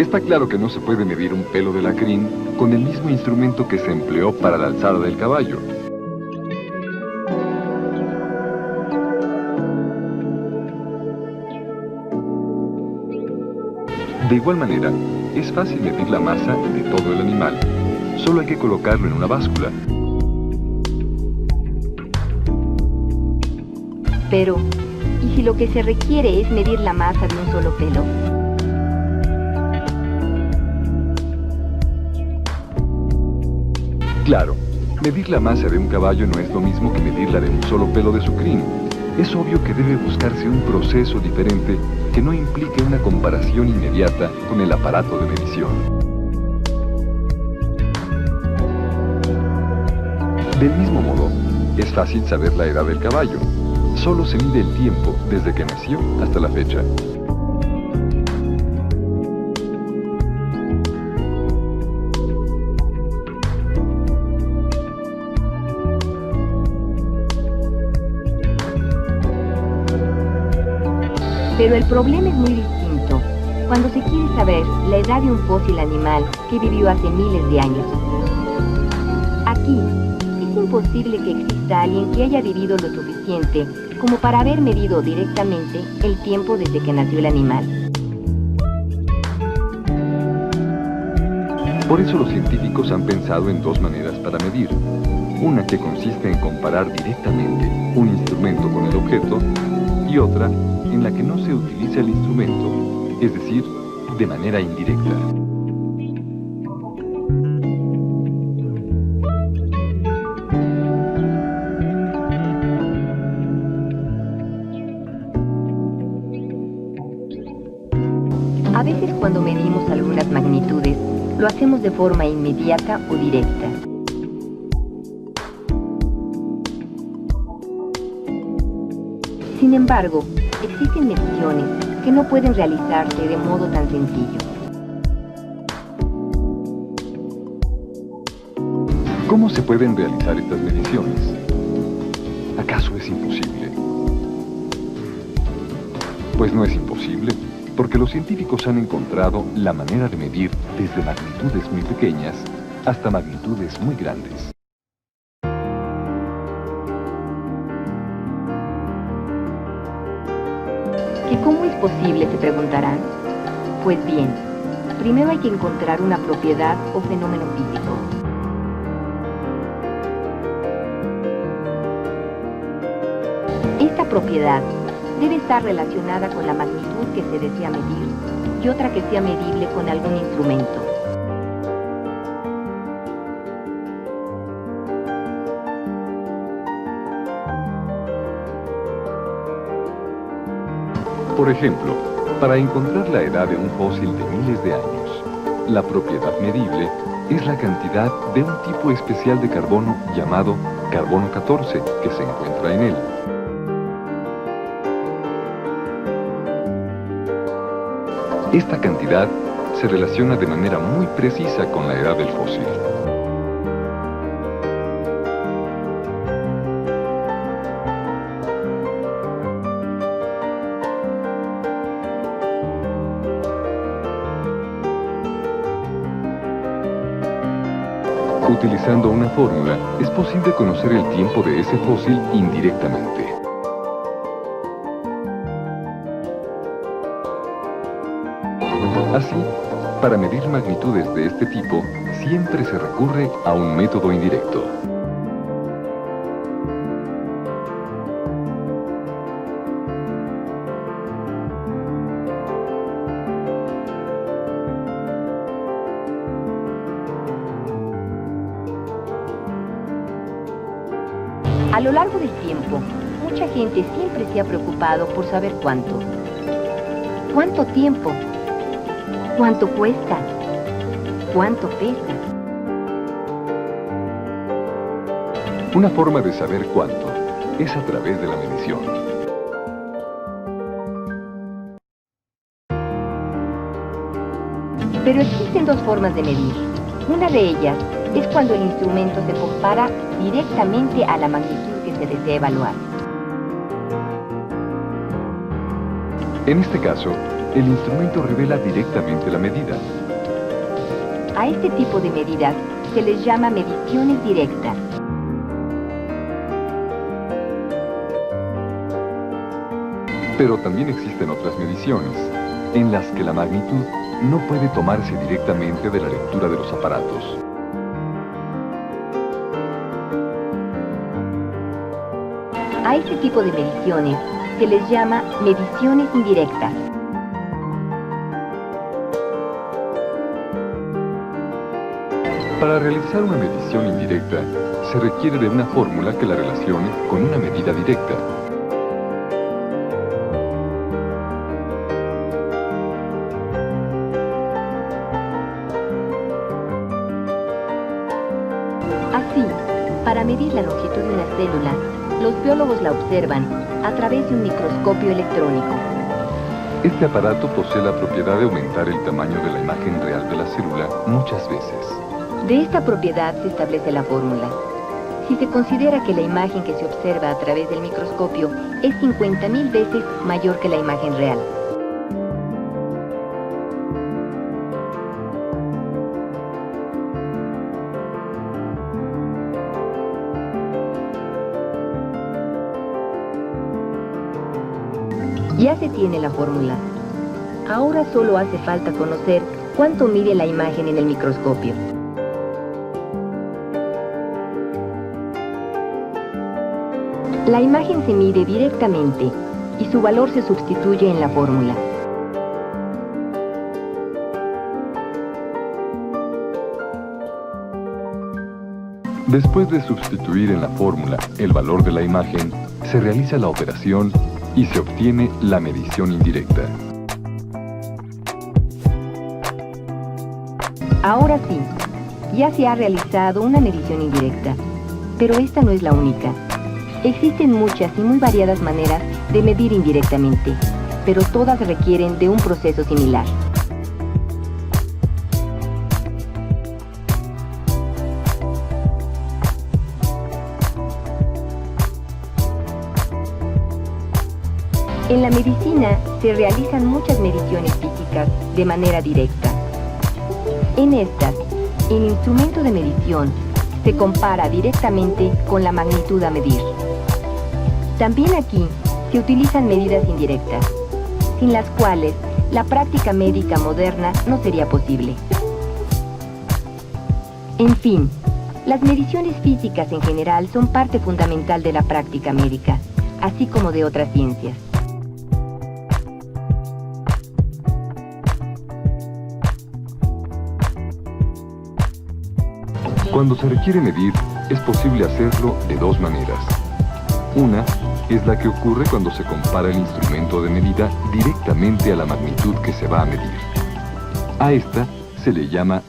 Está claro que no se puede medir un pelo de la crin con el mismo instrumento que se empleó para la alzada del caballo. De igual manera, es fácil medir la masa de todo el animal. Solo hay que colocarlo en una báscula. Pero, ¿y si lo que se requiere es medir la masa de un solo pelo? Claro, medir la masa de un caballo no es lo mismo que medirla de un solo pelo de su crin. Es obvio que debe buscarse un proceso diferente que no implique una comparación inmediata con el aparato de medición. Del mismo modo, es fácil saber la edad del caballo. Solo se mide el tiempo desde que nació hasta la fecha. Pero el problema es muy distinto cuando se quiere saber la edad de un fósil animal que vivió hace miles de años. Aquí, es imposible que exista alguien que haya vivido lo suficiente como para haber medido directamente el tiempo desde que nació el animal. Por eso los científicos han pensado en dos maneras para medir. Una que consiste en comparar directamente un instrumento con el objeto y otra en la que no se utiliza el instrumento, es decir, de manera indirecta. A veces cuando medimos algunas magnitudes, lo hacemos de forma inmediata o directa. Sin embargo, existen mediciones que no pueden realizarse de modo tan sencillo. ¿Cómo se pueden realizar estas mediciones? ¿Acaso es imposible? Pues no es imposible, porque los científicos han encontrado la manera de medir desde magnitudes muy pequeñas hasta magnitudes muy grandes. ¿Y cómo es posible?, se preguntarán. Pues bien, primero hay que encontrar una propiedad o fenómeno físico. Esta propiedad debe estar relacionada con la magnitud que se desea medir y otra que sea medible con algún instrumento. Por ejemplo, para encontrar la edad de un fósil de miles de años, la propiedad medible es la cantidad de un tipo especial de carbono llamado carbono 14 que se encuentra en él. Esta cantidad se relaciona de manera muy precisa con la edad del fósil. Utilizando una fórmula, es posible conocer el tiempo de ese fósil indirectamente. Así, para medir magnitudes de este tipo, siempre se recurre a un método indirecto. A lo largo del tiempo, mucha gente siempre se ha preocupado por saber cuánto. ¿Cuánto tiempo? ¿Cuánto cuesta? ¿Cuánto pesa? Una forma de saber cuánto es a través de la medición. Pero existen dos formas de medir. Una de ellas es cuando el instrumento se compara directamente a la magnitud que se desea evaluar. En este caso, el instrumento revela directamente la medida. A este tipo de medidas se les llama mediciones directas. Pero también existen otras mediciones, en las que la magnitud no puede tomarse directamente de la lectura de los aparatos. A este tipo de mediciones se les llama mediciones indirectas. Para realizar una medición indirecta, se requiere de una fórmula que la relacione con una medida directa. Así, para medir la longitud de una célula, los biólogos la observan a través de un microscopio electrónico. Este aparato posee la propiedad de aumentar el tamaño de la imagen real de la célula muchas veces. De esta propiedad se establece la fórmula. Si se considera que la imagen que se observa a través del microscopio es 50.000 veces mayor que la imagen real. Ya se tiene la fórmula. Ahora solo hace falta conocer cuánto mide la imagen en el microscopio. La imagen se mide directamente y su valor se sustituye en la fórmula. Después de sustituir en la fórmula el valor de la imagen, se realiza la operación y se obtiene la medición indirecta. Ahora sí, ya se ha realizado una medición indirecta, pero esta no es la única. Existen muchas y muy variadas maneras de medir indirectamente, pero todas requieren de un proceso similar. En la medicina se realizan muchas mediciones físicas de manera directa. En estas, el instrumento de medición se compara directamente con la magnitud a medir. También aquí se utilizan medidas indirectas, sin las cuales la práctica médica moderna no sería posible. En fin, las mediciones físicas en general son parte fundamental de la práctica médica, así como de otras ciencias. Cuando se requiere medir, es posible hacerlo de dos maneras. Una es la que ocurre cuando se compara el instrumento de medida directamente a la magnitud que se va a medir. A esta se le llama